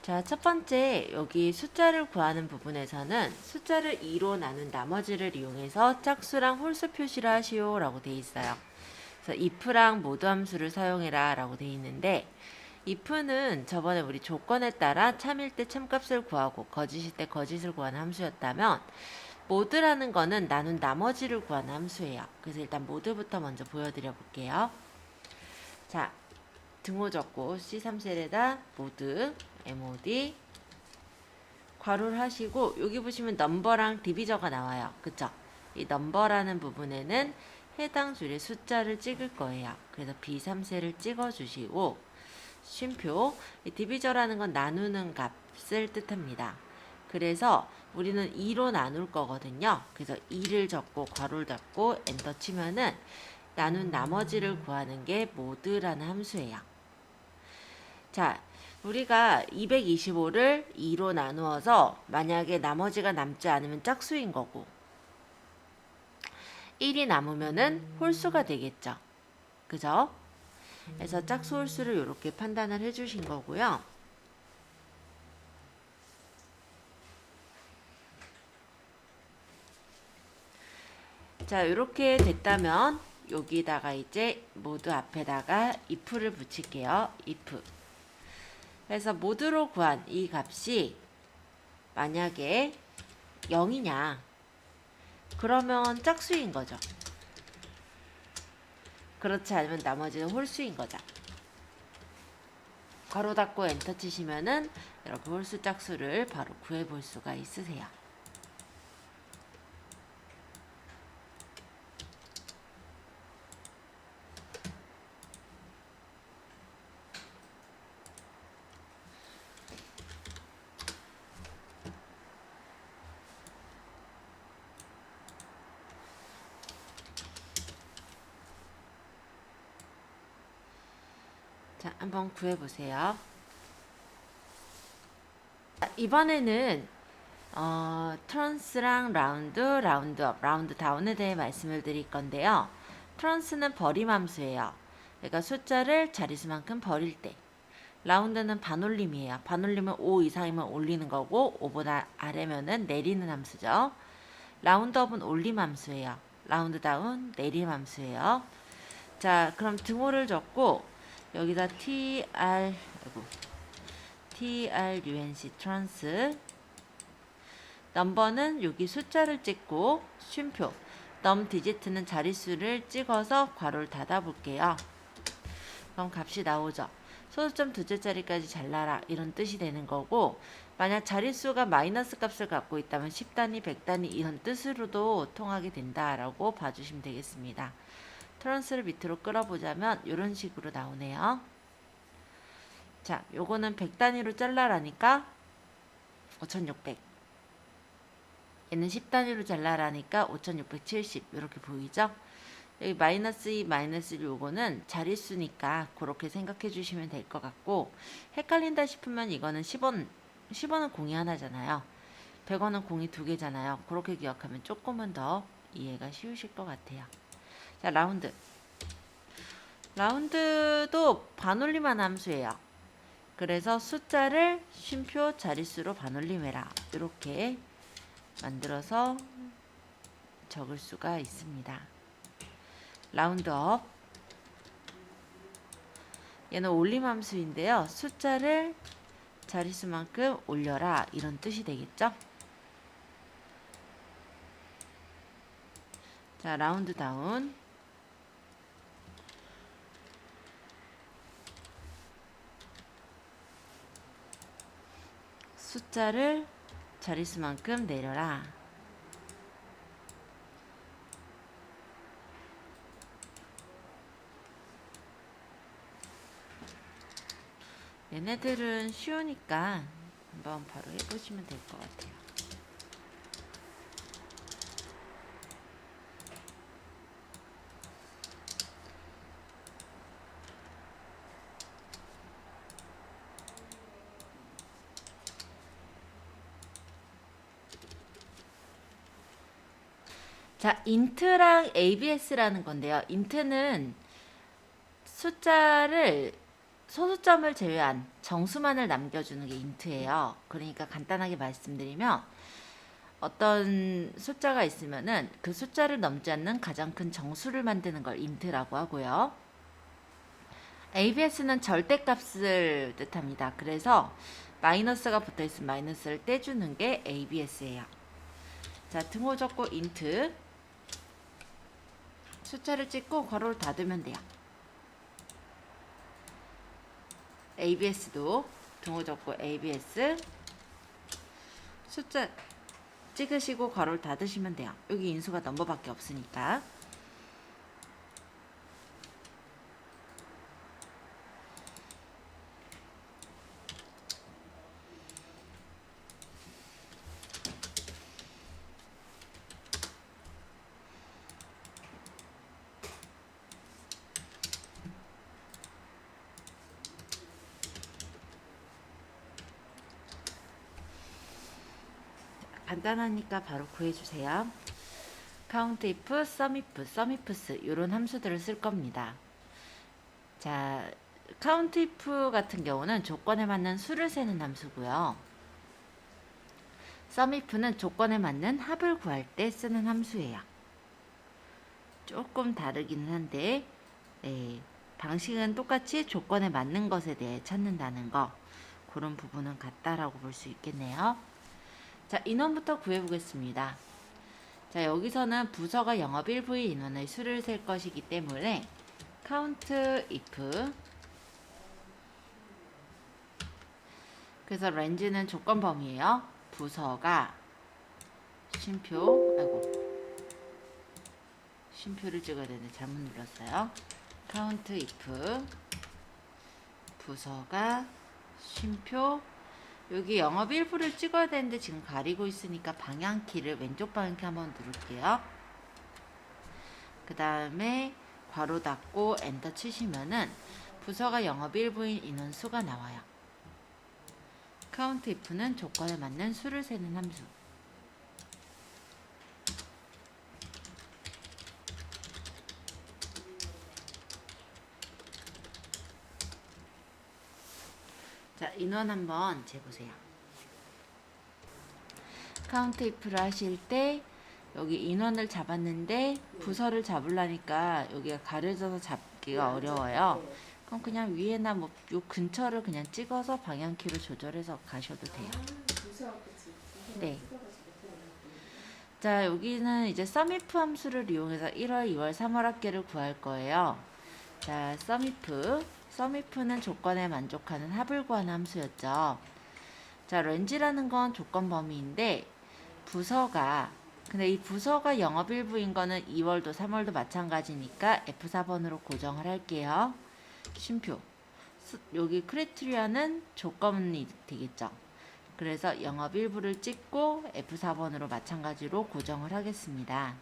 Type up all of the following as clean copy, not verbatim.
자, 첫 번째 여기 숫자를 구하는 부분에서는 숫자를 2로 나눈 나머지를 이용해서 짝수랑 홀수 표시를 하시오 라고 되어 있어요. 그래서 if랑 모두 함수를 사용해라 라고 되어 있는데 if는 저번에 우리 조건에 따라 참일 때 참값을 구하고 거짓일 때 거짓을 구하는 함수였다면 모드라는 거는 나눈 나머지를 구하는 함수예요. 그래서 일단 모드부터 먼저 보여드려 볼게요. 자, 등호 적고 C3셀에다 모드 mod 괄호를 하시고 여기 보시면 넘버랑 디비저가 나와요. 그쵸? 이 넘버라는 부분에는 해당 줄의 숫자를 찍을 거예요. 그래서 B3셀을 찍어 주시고 쉼표 이 디비저라는 건 나누는 값을 뜻합니다. 그래서 우리는 2로 나눌 거거든요. 그래서 2를 적고 괄호를 닫고 엔터 치면은 나눈 나머지를 구하는 게 모드라는 함수예요. 자, 우리가 225를 2로 나누어서 만약에 나머지가 남지 않으면 짝수인 거고 1이 남으면은 홀수가 되겠죠. 그죠? 그래서 짝수 홀수를 이렇게 판단을 해주신 거고요. 자, 이렇게 됐다면 여기다가 이제 모두 앞에다가 if를 붙일게요. if. 그래서 모두로 구한 이 값이 만약에 0이냐 그러면 짝수인 거죠. 그렇지 않으면 나머지는 홀수인 거죠. 괄호 닫고 엔터 치시면은 이렇게 홀수 짝수를 바로 구해 볼 수가 있으세요. 자, 한번 구해 보세요. 이번에는 트런스랑 라운드, 라운드업, 라운드다운에 대해 말씀을 드릴 건데요. 트런스는 버림 함수예요. 그러니까 숫자를 자릿수만큼 버릴 때. 라운드는 반올림이에요. 반올림은 5 이상이면 올리는 거고 5보다 아래면은 내리는 함수죠. 라운드업은 올림 함수예요. 라운드다운 내림 함수예요. 자, 그럼 등호를 적고 여기다 trunc 트랜스 넘버는 여기 숫자를 찍고 쉼표 넘 디지트는 자릿수를 찍어서 괄호를 닫아 볼게요. 그럼 값이 나오죠. 소수점 두째 자리까지 잘라라 이런 뜻이 되는 거고 만약 자릿수가 마이너스 값을 갖고 있다면 10단위, 100단위 이런 뜻으로도 통하게 된다라고 봐주시면 되겠습니다. 트랜스를 밑으로 끌어보자면 이런 식으로 나오네요. 자, 요거는 100단위로 잘라라니까 5600. 얘는 10단위로 잘라라니까 5670 이렇게 보이죠? 여기 마이너스 2, 마이너스 1 요거는 자릿수니까 그렇게 생각해 주시면 될 것 같고 헷갈린다 싶으면 이거는 10원은 공이 하나잖아요. 100원은 공이 두 개잖아요. 그렇게 기억하면 조금은 더 이해가 쉬우실 것 같아요. 자, 라운드. 라운드도 반올림한 함수예요. 그래서 숫자를 쉼표 자릿수로 반올림해라. 이렇게 만들어서 적을 수가 있습니다. 라운드업. 얘는 올림 함수인데요. 숫자를 자릿수만큼 올려라. 이런 뜻이 되겠죠? 자, 라운드 다운. 숫자를 자릿수만큼 내려라. 얘네들은 쉬우니까 한번 바로 해보시면 될 것 같아요. 자, int랑 abs라는 건데요. int는 숫자를 소수점을 제외한 정수만을 남겨주는 게 int예요. 그러니까 간단하게 말씀드리면 어떤 숫자가 있으면은 그 숫자를 넘지 않는 가장 큰 정수를 만드는 걸 int라고 하고요. ABS는 절대값을 뜻합니다. 그래서 마이너스가 붙어있으면 마이너스를 떼주는 게 ABS예요. 자, 등호 적고 int 숫자를 찍고 괄호를 닫으면 돼요. ABS도 등호 적고 ABS 숫자 찍으시고 괄호를 닫으시면 돼요. 여기 인수가 넘버밖에 없으니까. 간단하니까 바로 구해주세요. count if, sum if, sum ifs 이런 함수들을 쓸 겁니다. 자, count if 같은 경우는 조건에 맞는 수를 세는 함수고요. sum if는 조건에 맞는 합을 구할 때 쓰는 함수예요. 조금 다르기는 한데 방식은 똑같이 조건에 맞는 것에 대해 찾는다는 거, 그런 부분은 같다라고 볼 수 있겠네요. 자, 인원부터 구해보겠습니다. 자, 여기서는 부서가 영업일부의 인원의 수를 셀 것이기 때문에 count if, 그래서 range는 조건 범위예요. 부서가 쉼표를 찍어야 되는데 잘못 눌렀어요. count if 부서가 쉼표, 여기 영업일부를 찍어야 되는데 지금 가리고 있으니까 방향키를 왼쪽 방향키 한번 누를게요. 그 다음에 괄호 닫고 엔터 치시면은 부서가 영업일부인 인원수가 나와요. count if는 조건에 맞는 수를 세는 함수. 자, 인원 한번 재보세요. count if를 하실 때 여기 인원을 잡았는데 부서를 잡으려니까 여기가 가려져서 잡기가 어려워요. 그럼 그냥 위에나 뭐 요 근처를 그냥 찍어서 방향키로 조절해서 가셔도 돼요. 네. 자, 여기는 이제 sum if 함수를 이용해서 1월, 2월, 3월 합계를 구할 거예요. 자, sum if는 조건에 만족하는 합을 구하는 함수였죠. 자, range라는 건 조건 범위인데 근데 이 부서가 영업일부인 거는 2월도 3월도 마찬가지니까 F4번으로 고정을 할게요. 쉼표. 여기 크리테리아는 조건이 되겠죠. 그래서 영업일부를 찍고 F4번으로 마찬가지로 고정을 하겠습니다.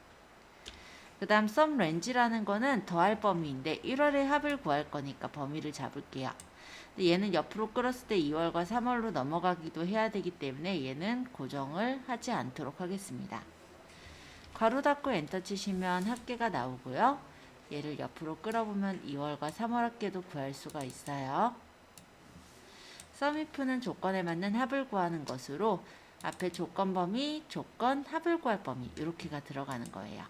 그 다음 sum range라는 거는 더할 범위인데 1월의 합을 구할 거니까 범위를 잡을게요. 얘는 옆으로 끌었을 때 2월과 3월로 넘어가기도 해야 되기 때문에 얘는 고정을 하지 않도록 하겠습니다. 괄호 닫고 엔터 치시면 합계가 나오고요. 얘를 옆으로 끌어보면 2월과 3월 합계도 구할 수가 있어요. sum if는 조건에 맞는 합을 구하는 것으로 앞에 조건 범위, 조건, 합을 구할 범위 이렇게가 들어가는 거예요.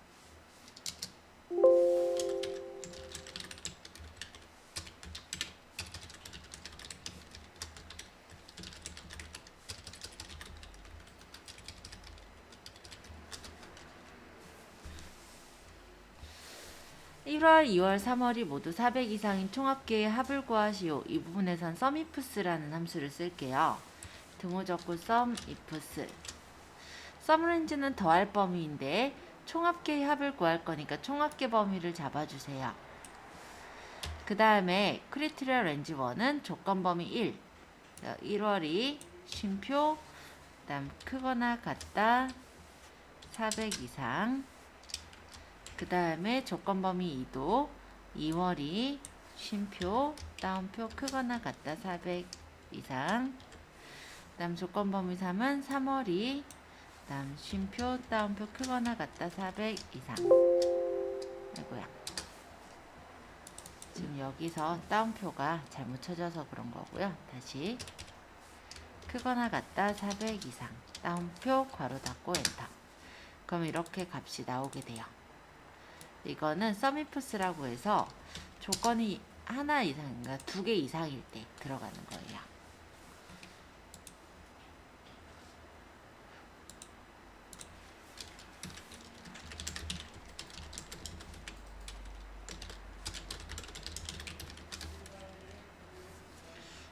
1월, 2월, 3월이 모두 400 이상인 총합계의 합을 구하시오. 이 부분에선 sum ifs라는 함수를 쓸게요. 등호 적고 sum ifs. sum range는 더할 범위인데 총합계의 합을 구할 거니까 총합계 범위를 잡아주세요. 그 다음에 criteria range 1은 조건 범위 1. 1월이 쉼표, 그 다음 크거나 같다 400 이상. 그 다음에 조건 범위 2도 2월이 쉼표, 다운표 크거나 같다 400 이상. 그 다음 조건 범위 3은 3월이 다음 쉼표, 다운표 크거나 같다 400 이상. 아이고야. 지금 여기서 따옴표가 잘못 쳐져서 그런 거고요. 다시 크거나 같다 400 이상 따옴표 괄호 닫고 엔터. 그럼 이렇게 값이 나오게 돼요. 이거는 썸이프스라고 해서 조건이 하나 이상, 그러니까 2개 이상일 때 들어가는 거예요.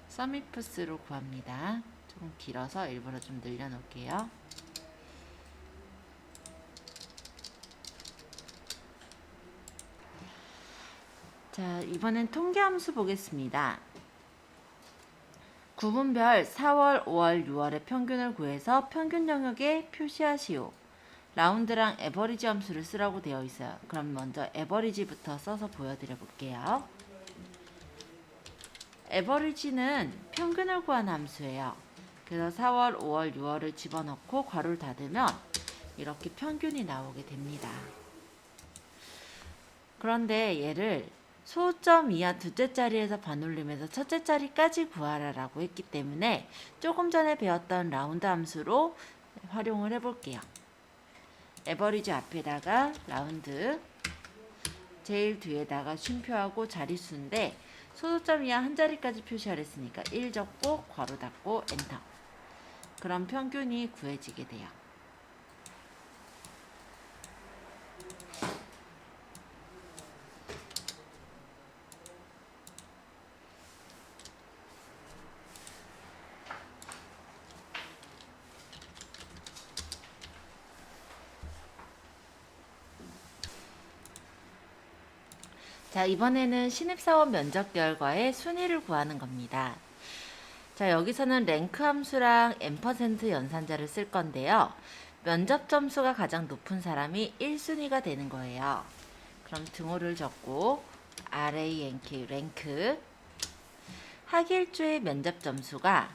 썸이프스로 구합니다. 조금 길어서 일부러 좀 늘려놓을게요. 자, 이번엔 통계함수 보겠습니다. 구분별 4월, 5월, 6월의 평균을 구해서 평균 영역에 표시하시오. 라운드랑 에버리지 함수를 쓰라고 되어 있어요. 그럼 먼저 에버리지부터 써서 보여드려 볼게요. 에버리지는 평균을 구하는 함수예요. 그래서 4월, 5월, 6월을 집어넣고 괄호를 닫으면 이렇게 평균이 나오게 됩니다. 그런데 얘를 소점 이하 둘째 자리에서 반올림해서 첫째 자리까지 구하라 라고 했기 때문에 조금 전에 배웠던 라운드 함수로 활용을 해볼게요. 에버리지 앞에다가 라운드, 제일 뒤에다가 쉼표하고 자릿수인데 소수점 이하 한 자리까지 표시하랬으니까 1 적고 괄호 닫고 엔터. 그럼 평균이 구해지게 돼요. 자, 이번에는 신입사원 면접 결과의 순위를 구하는 겁니다. 자, 여기서는 랭크 함수랑 %, 연산자를 쓸 건데요. 면접 점수가 가장 높은 사람이 1순위가 되는 거예요. 그럼 등호를 적고 RANK, 랭크. 하기일주의 면접 점수가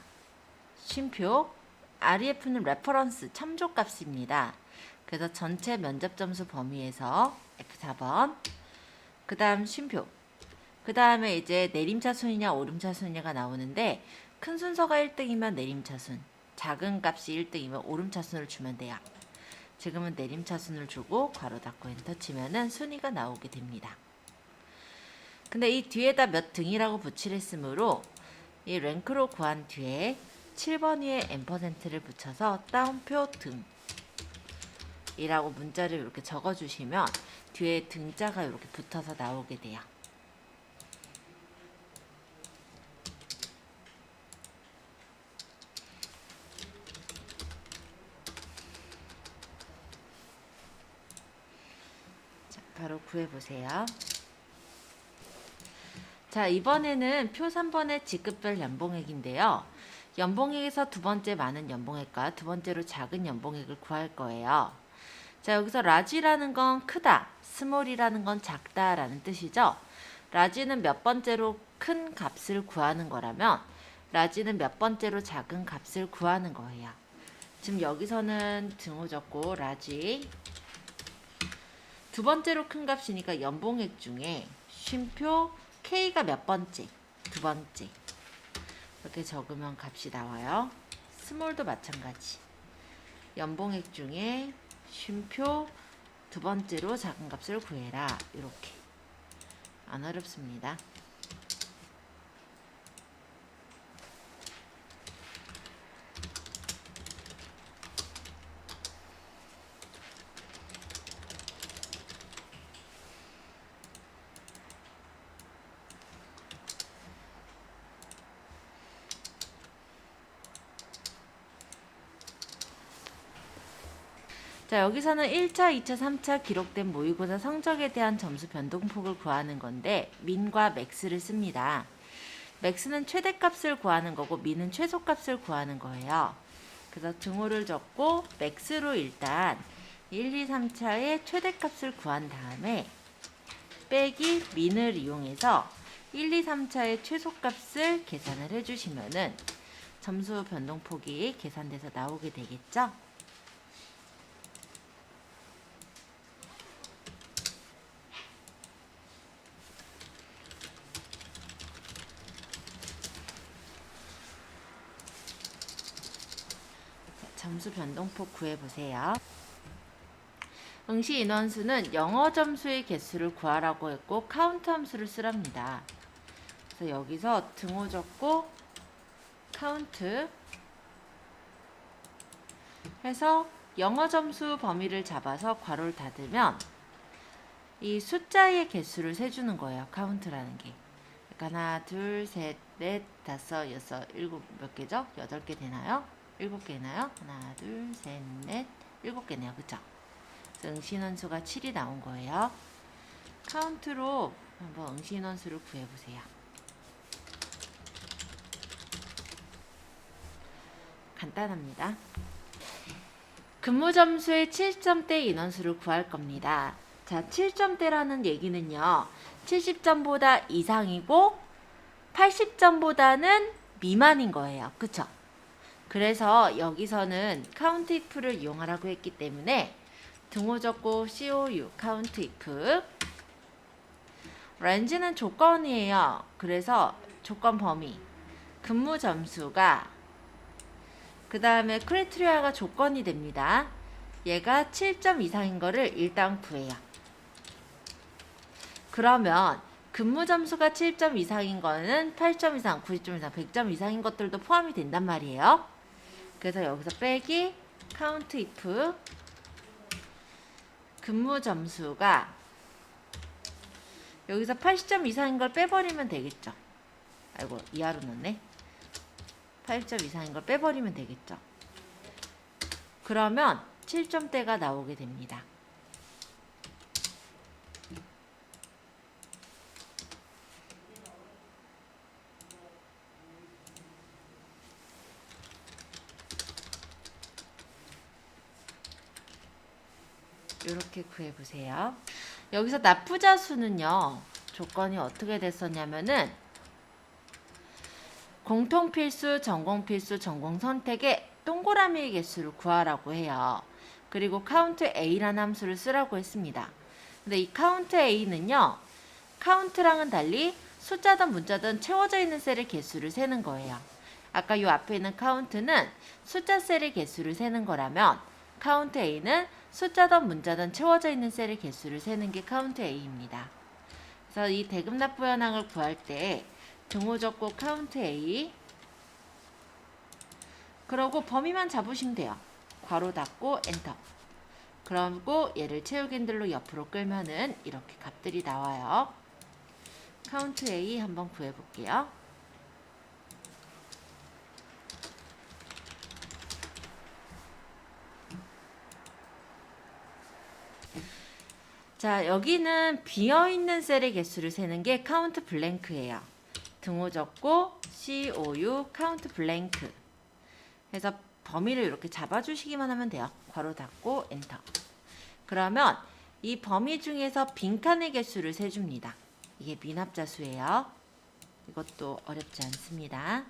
쉼표, REF는 레퍼런스, 참조값입니다. 그래서 전체 면접 점수 범위에서 F4번, 그 다음 쉼표, 그 다음에 이제 내림차순이냐 오름차순이냐가 나오는데 큰 순서가 1등이면 내림차순, 작은 값이 1등이면 오름차순을 주면 돼요. 지금은 내림차순을 주고 괄호 닫고 엔터 치면은 순위가 나오게 됩니다. 근데 이 뒤에다 몇 등이라고 붙이랬으므로 이 랭크로 구한 뒤에 7번 위에 %를 붙여서 따옴표 등 이라고 문자를 이렇게 적어주시면 뒤에 등자가 이렇게 붙어서 나오게 돼요. 자, 바로 구해보세요. 자, 이번에는 표 3번의 직급별 연봉액인데요. 연봉액에서 두 번째 많은 연봉액과 두 번째로 작은 연봉액을 구할 거예요. 자, 여기서 라지라는 건 크다, 스몰이라는 건 작다라는 뜻이죠. 라지는 몇 번째로 큰 값을 구하는 거라면 라지는 몇 번째로 작은 값을 구하는 거예요. 지금 여기서는 등호 적고 라지 두 번째로 큰 값이니까 연봉액 중에 쉼표 K가 몇 번째, 두 번째 이렇게 적으면 값이 나와요. 스몰도 마찬가지. 연봉액 중에 쉼표 두 번째로 작은 값을 구해라. 이렇게. 안 어렵습니다. 자, 여기서는 1차, 2차, 3차 기록된 모의고사 성적에 대한 점수 변동폭을 구하는 건데 민과 맥스를 씁니다. 맥스는 최대값을 구하는 거고 민은 최소값을 구하는 거예요. 그래서 등호를 적고 맥스로 일단 1, 2, 3차의 최대값을 구한 다음에 빼기 민을 이용해서 1, 2, 3차의 최소값을 계산을 해주시면은 점수 변동폭이 계산돼서 나오게 되겠죠? 점수 변동폭 구해보세요. 응시 인원수는 영어 점수의 개수를 구하라고 했고 카운트 함수를 쓰랍니다. 그래서 여기서 등호 적고 카운트 해서 영어 점수 범위를 잡아서 괄호를 닫으면 이 숫자의 개수를 세주는 거예요. 카운트라는 게. 그러니까 하나, 둘, 셋, 넷, 다섯, 여섯, 일곱 몇 개죠? 8개 되나요? 7개나요? 하나, 둘, 셋, 넷, 7개네요. 그쵸? 응시인원수가 7이 나온 거예요. 카운트로 한번 응시인원수를 구해보세요. 간단합니다. 근무점수의 7점대 인원수를 구할 겁니다. 자, 7점대라는 얘기는요. 70점보다 이상이고 80점보다는 미만인 거예요. 그쵸? 그래서 여기서는 count if를 이용하라고 했기 때문에 등호 적고 COU count if range는 조건이에요. 그래서 조건 범위 근무 점수가 그 다음에 크리테리아가 조건이 됩니다. 얘가 7점 이상인 거를 일단 구해요. 그러면 근무 점수가 7점 이상인 거는 8점 이상, 90점 이상, 100점 이상인 것들도 포함이 된단 말이에요. 그래서 여기서 빼기 count if 근무 점수가 여기서 80점 이상인 걸 빼버리면 되겠죠. 아이고 이하로 넣네. 80점 이상인 걸 빼버리면 되겠죠. 그러면 7점대가 나오게 됩니다. 이렇게 구해보세요. 여기서 납부자 수는요. 조건이 어떻게 됐었냐면은 공통필수, 전공필수, 전공선택의 동그라미의 개수를 구하라고 해요. 그리고 count A라는 함수를 쓰라고 했습니다. 근데 이 count A는요. count랑은 달리 숫자든 문자든 채워져 있는 셀의 개수를 세는 거예요. 아까 이 앞에 있는 count는 숫자 셀의 개수를 세는 거라면 count A는 숫자든 문자든 채워져 있는 셀의 개수를 세는 게 count A입니다. 그래서 이 대금납부 현황을 구할 때 등호 적고 count A 그러고 범위만 잡으시면 돼요. 괄호 닫고 엔터. 그리고 얘를 채우기 핸들로 옆으로 끌면은 이렇게 값들이 나와요. count A 한번 구해볼게요. 자, 여기는 비어있는 셀의 개수를 세는 게 count blank예요. 등호 적고 COU count blank 해서 범위를 이렇게 잡아주시기만 하면 돼요. 괄호 닫고 엔터. 그러면 이 범위 중에서 빈칸의 개수를 세줍니다. 이게 미납자수예요. 이것도 어렵지 않습니다.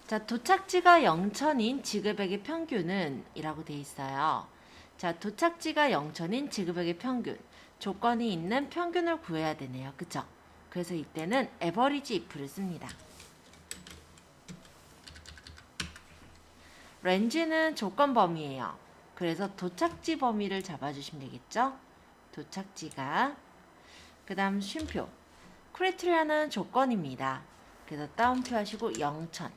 자, 도착지가 0천인 지급액의 평균은 이라고 돼 있어요. 자, 도착지가 0천인 지급액의 평균. 조건이 있는 평균을 구해야 되네요. 그쵸? 그래서 이때는 average if를 씁니다. range는 조건 범위예요. 그래서 도착지 범위를 잡아주시면 되겠죠? 도착지가 그 다음 쉼표 크리테리아는 조건입니다. 그래서 따옴표 하시고 0천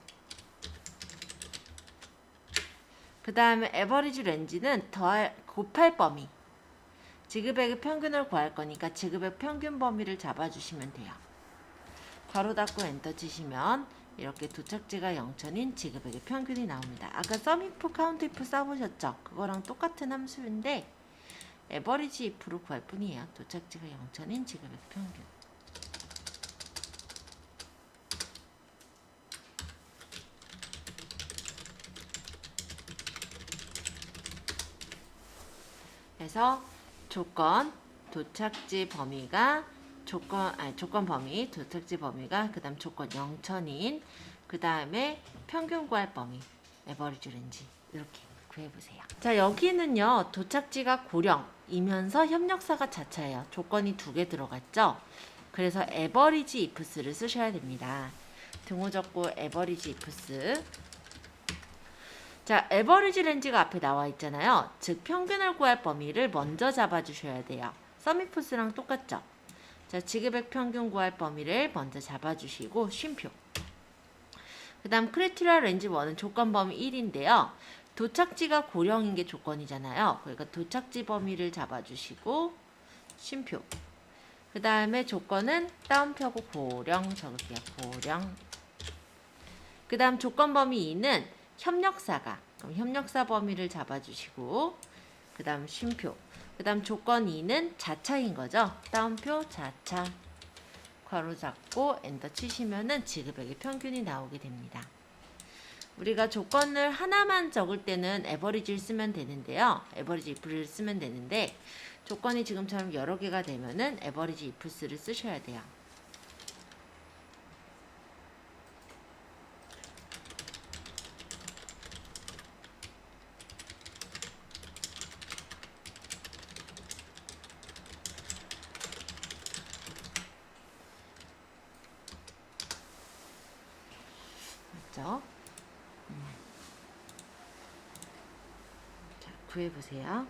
그 다음에 에버리지 렌지는 곱할 범위. 지급액의 평균을 구할 거니까 지급액 평균 범위를 잡아주시면 돼요. 괄호 닫고 엔터 치시면 이렇게 도착지가 0천인 지급액의 평균이 나옵니다. 아까 sumif, countif 써보셨죠? 그거랑 똑같은 함수인데 에버리지 if로 구할 뿐이에요. 도착지가 0천인 지급액 평균. 그래서 조건 도착지 범위가 조건 범위 도착지 범위가 그다음 조건 0천인 그다음에 평균 구할 범위 에버리지 렌지 이렇게 구해 보세요. 자, 여기는요. 도착지가 고령 이면서 협력사가 자차예요. 조건이 2개 들어갔죠? 그래서 average ifs를 쓰셔야 됩니다. 등호 접고 average ifs. 자, average range가 앞에 나와 있잖아요. 즉 평균을 구할 범위를 먼저 잡아주셔야 돼요. sum ifs랑 똑같죠? 자, 지그백 평균 구할 범위를 먼저 잡아주시고 쉼표. 그 다음 크리티리아 렌지 1은 조건 범위 1인데요. 도착지가 고령인 게 조건이잖아요. 그러니까 도착지 범위를 잡아주시고 쉼표. 그 다음에 조건은 따옴표고 고령 적을게요. 고령. 그 다음 조건 범위 2는 협력사가. 그럼 협력사 범위를 잡아주시고 그 다음 쉼표. 그 다음 조건 2는 자차인 거죠. 따옴표 자차. 괄호 잡고 엔터 치시면은 지그백의 평균이 나오게 됩니다. 우리가 조건을 하나만 적을 때는 에버리지를 쓰면 되는데요. 에버리지 if를 쓰면 되는데 조건이 지금처럼 여러 개가 되면은 에버리지 ifs를 쓰셔야 돼요. 맞죠? 자, 구해보세요.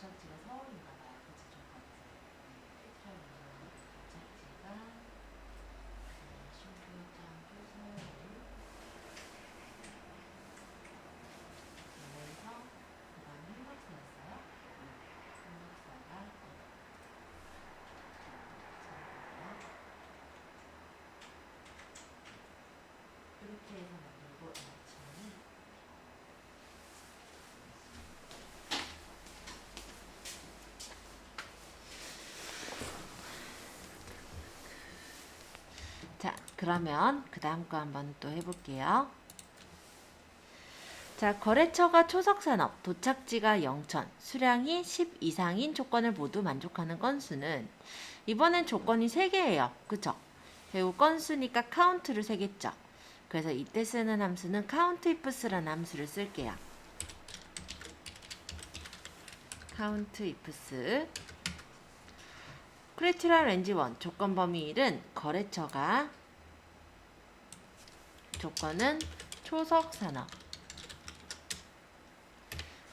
도착지가 서울인가 봐요. 그치, 조건에서. 도착지가 신규장 서울. 그래서 그 다음에 행복사였어요. 행복사가 이렇게 해서 만들고 아침에 자, 그러면 그 다음 거 한번 또 해볼게요. 자, 거래처가 초석산업, 도착지가 영천, 수량이 10 이상인 조건을 모두 만족하는 건수는 이번엔 조건이 3개예요. 그쵸? 그리고 건수니까 카운트를 세겠죠. 그래서 이때 쓰는 함수는 countIfs라는 함수를 쓸게요. countIfs 크리티리아 렌지 1 조건 범위 1은 거래처가 조건은 초석산업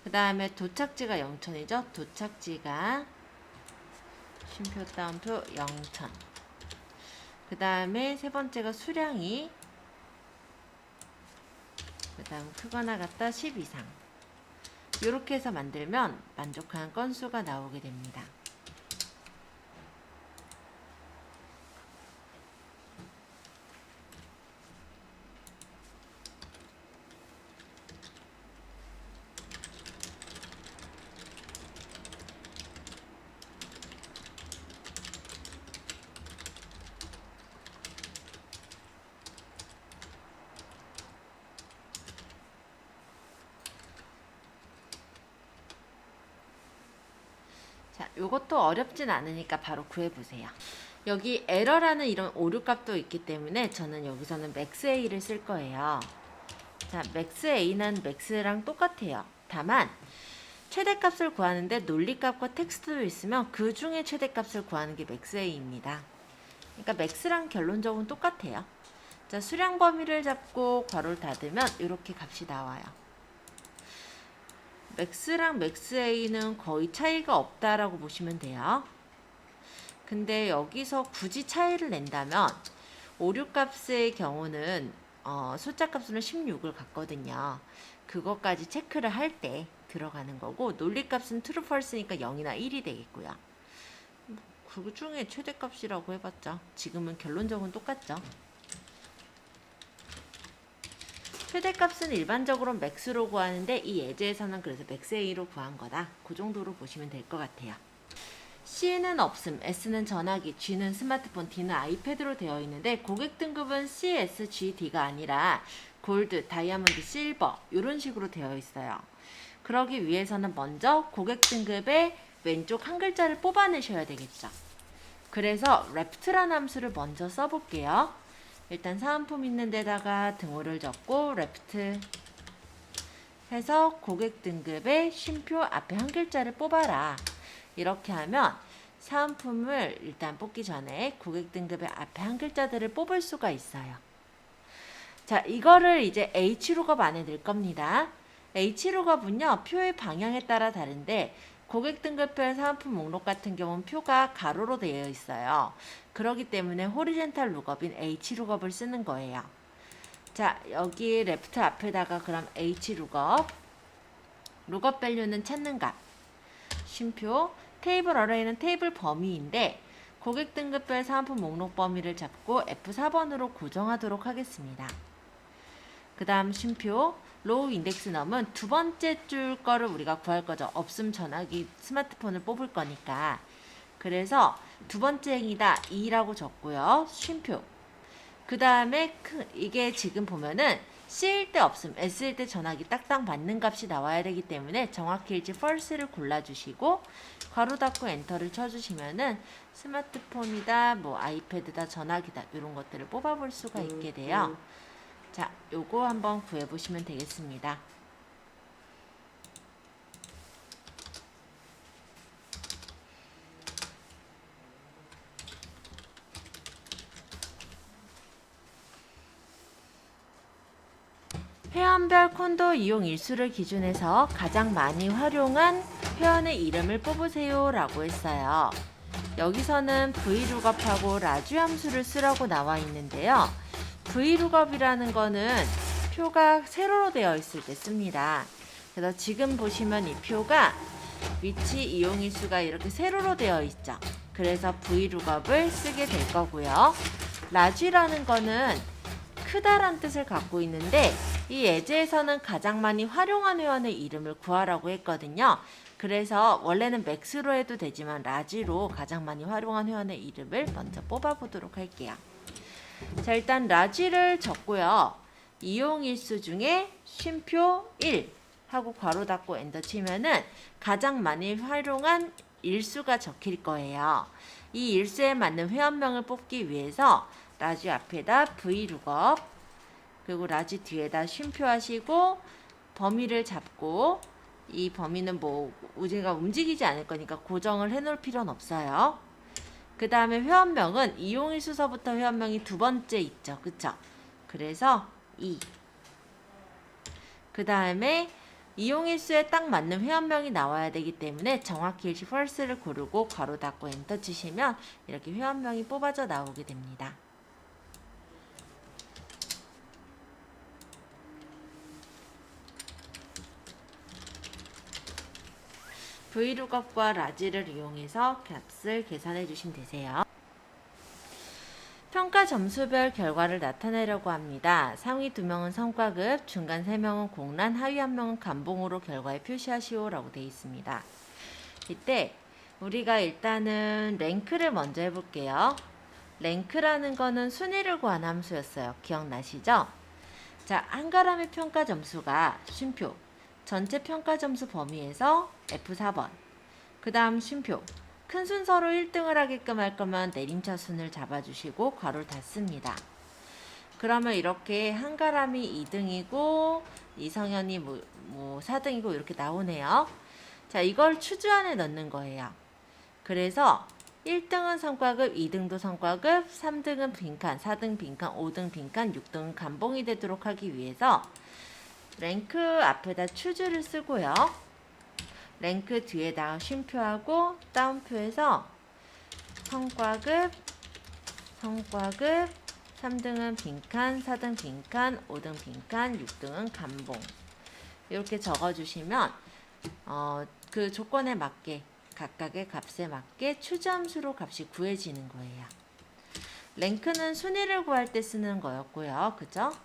그 다음에 도착지가 0,000이죠. 도착지가 쉼표 따옴표 0,000. 그 다음에 세 번째가 수량이, 그 다음 크거나 같다 10 이상. 이렇게 해서 만들면 만족한 건수가 나오게 됩니다. 자, 요것도 어렵진 않으니까 바로 구해보세요. 여기 에러라는 이런 오류값도 있기 때문에 저는 여기서는 maxA를 쓸 거예요. 자, maxA는 max랑 똑같아요. 다만 최대값을 구하는데 논리값과 텍스트도 있으면 그 중에 최대값을 구하는 게 maxA입니다. 그러니까 max랑 결론적으로 똑같아요. 자, 수량 범위를 잡고 괄호를 닫으면 이렇게 값이 나와요. max랑 maxA는 거의 차이가 없다라고 보시면 돼요. 근데 여기서 굳이 차이를 낸다면 오류값의 경우는 숫자 값으로 16을 갖거든요. 그것까지 체크를 할 때 들어가는 거고, 논리값은 true, false니까 0이나 1이 되겠고요. 그 중에 최대값이라고 해봤자 지금은 결론적으로 똑같죠. 최대값은 일반적으로 max로 구하는데 이 예제에서는 그래서 maxA로 구한 거다. 그 정도로 보시면 될 것 같아요. C는 없음, S는 전화기, G는 스마트폰, D는 아이패드로 되어 있는데 고객 등급은 C, S, G, D가 아니라 골드, 다이아몬드, 실버 이런 식으로 되어 있어요. 그러기 위해서는 먼저 고객 등급의 왼쪽 한 글자를 뽑아내셔야 되겠죠. 그래서 left라는 함수를 먼저 써볼게요. 일단 사은품 있는 데다가 등호를 적고 left 해서 고객 등급의 쉼표 앞에 한 글자를 뽑아라. 이렇게 하면 사은품을 일단 뽑기 전에 고객 등급의 앞에 한 글자들을 뽑을 수가 있어요. 자, 이거를 이제 H룩업 안에 넣을 겁니다. H룩업은요, 표의 방향에 따라 다른데 고객 등급별 사은품 목록 같은 경우는 표가 가로로 되어 있어요. 그렇기 때문에 호리젠탈 룩업인 H룩업을 쓰는 거예요. 자, 여기 레프트 앞에다가 그럼 H룩업, 룩업 밸류는 찾는 값, 쉼표, 테이블 어레이는 테이블 범위인데 고객 등급별 사은품 목록 범위를 잡고 F4번으로 고정하도록 하겠습니다. 그 다음 쉼표, 로우 인덱스 넘은 두 번째 줄 거를 우리가 구할 거죠. 없음 전화기 스마트폰을 뽑을 거니까. 그래서 두 번째 행이다 2라고 적고요. 쉼표. 그 다음에 이게 지금 보면은 C일 때 없음, S일 때 전화기 딱딱 맞는 값이 나와야 되기 때문에 정확히일지 false를 골라주시고 괄호 닫고 엔터를 쳐주시면은 스마트폰이다, 뭐 아이패드다, 전화기다 이런 것들을 뽑아볼 수가 있게 돼요. 자, 요거 한번 구해보시면 되겠습니다. 회원별 콘도 이용 일수를 기준해서 가장 많이 활용한 회원의 이름을 뽑으세요 라고 했어요. 여기서는 vlookup하고 라지 함수를 쓰라고 나와 있는데요. vlookup이라는 거는 표가 세로로 되어 있을 때 씁니다. 그래서 지금 보시면 이 표가 위치 이용 일수가 이렇게 세로로 되어 있죠. 그래서 vlookup을 쓰게 될 거고요. 라지라는 거는 크다란 뜻을 갖고 있는데 이 예제에서는 가장 많이 활용한 회원의 이름을 구하라고 했거든요. 그래서 원래는 max로 해도 되지만 라지로 가장 많이 활용한 회원의 이름을 먼저 뽑아보도록 할게요. 자, 일단 라지를 적고요. 이용일수 중에 쉼표 1 하고 괄호 닫고 엔터 치면은 가장 많이 활용한 일수가 적힐 거예요. 이 일수에 맞는 회원명을 뽑기 위해서 라지 앞에다 vlookup 그리고 라지 뒤에다 쉼표 하시고 범위를 잡고 이 범위는 뭐 우리가 움직이지 않을 거니까 고정을 해 놓을 필요는 없어요. 그 다음에 회원명은 이용일 수서부터 회원명이 두 번째 있죠. 그쵸? 그래서 2. 그 다음에 이용일수에 딱 맞는 회원명이 나와야 되기 때문에 정확히 일시 false를 고르고 괄호 닫고 엔터 치시면 이렇게 회원명이 뽑아져 나오게 됩니다. VLOOKUP과 라지를 이용해서 값을 계산해 주시면 되세요. 평가 점수별 결과를 나타내려고 합니다. 상위 2명은 성과급, 중간 3명은 공란, 하위 1명은 감봉으로 결과에 표시하시오 라고 되어 있습니다. 이때 우리가 일단은 랭크를 먼저 해볼게요. 랭크라는 거는 순위를 구하는 함수였어요. 기억나시죠? 자, 한가람의 평가 점수가 쉼표, 전체 평가 점수 범위에서 F4번, 그 다음 쉼표, 큰 순서로 1등을 하게끔 할 거면 내림차 순을 잡아주시고 괄호를 닫습니다. 그러면 이렇게 한가람이 2등이고 이성현이 뭐 4등이고 이렇게 나오네요. 자, 이걸 추주 안에 넣는 거예요. 그래서 1등은 성과급, 2등도 성과급, 3등은 빈칸, 4등 빈칸, 5등 빈칸, 6등은 감봉이 되도록 하기 위해서 랭크 앞에다 추주를 쓰고요. 랭크 뒤에다가 쉼표하고 다운표에서 성과급, 3등은 빈칸, 4등 빈칸, 5등 빈칸, 6등은 감봉 이렇게 적어주시면 그 조건에 맞게 각각의 값에 맞게 추주함수로 값이 구해지는 거예요. 랭크는 순위를 구할 때 쓰는 거였고요. 그죠?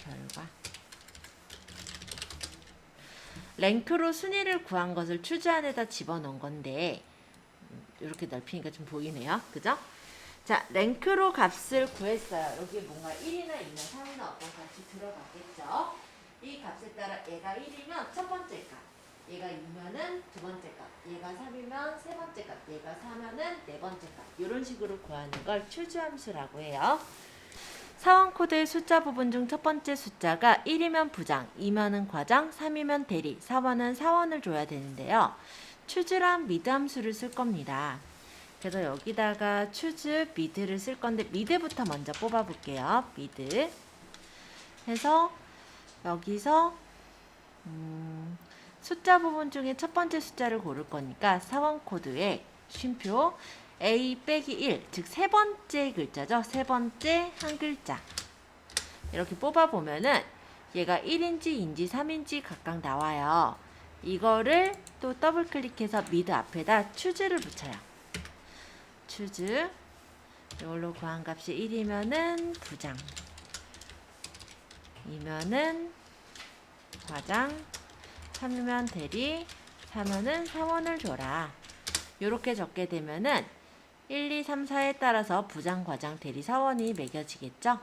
결과 랭크로 순위를 구한 것을 추주 안에다 집어넣은 건데 이렇게 넓히니까 좀 보이네요. 그죠? 자, 랭크로 값을 구했어요. 여기 뭔가 1이나 2나 3이나 어떤 값이 들어가겠죠? 이 값에 따라 얘가 1이면 첫 번째 값, 얘가 2면은 두 번째 값, 얘가 3이면 세 번째 값, 얘가 4면은 네 번째 값 이런 식으로 구하는 걸 추주함수라고 해요. 사원 코드의 숫자 부분 중 첫 번째 숫자가 1이면 부장, 2면은 과장, 3이면 대리, 4번은 사원을 줘야 되는데요. 추즈랑 미드 함수를 쓸 겁니다. 그래서 여기다가 추즈, 미드를 쓸 건데 미드부터 먼저 뽑아 볼게요. 미드 해서 여기서 숫자 부분 중에 첫 번째 숫자를 고를 거니까 사원 코드에 쉼표 A 빼기 1, 즉 세 번째 글자죠. 세 번째 한 글자. 이렇게 뽑아보면은 얘가 1인지 2인지 3인지 각각 나와요. 이거를 또 더블 클릭해서 미드 앞에다 추즈를 붙여요. 추즈. 이걸로 구한 값이 1이면은 부장, 2면은 과장, 3이면 대리, 4면은 사원을 줘라. 이렇게 적게 되면은 1, 2, 3, 4에 따라서 부장, 과장, 대리, 사원이 매겨지겠죠?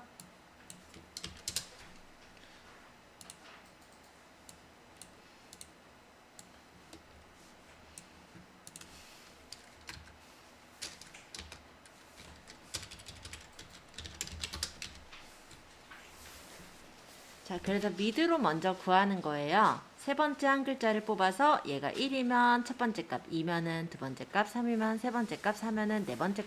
자, 그래서 미드로 먼저 구하는 거예요. 세 번째 한 글자를 뽑아서 얘가 1이면 첫 번째 값, 2면은 두 번째 값, 3이면 세 번째 값, 4면은 네 번째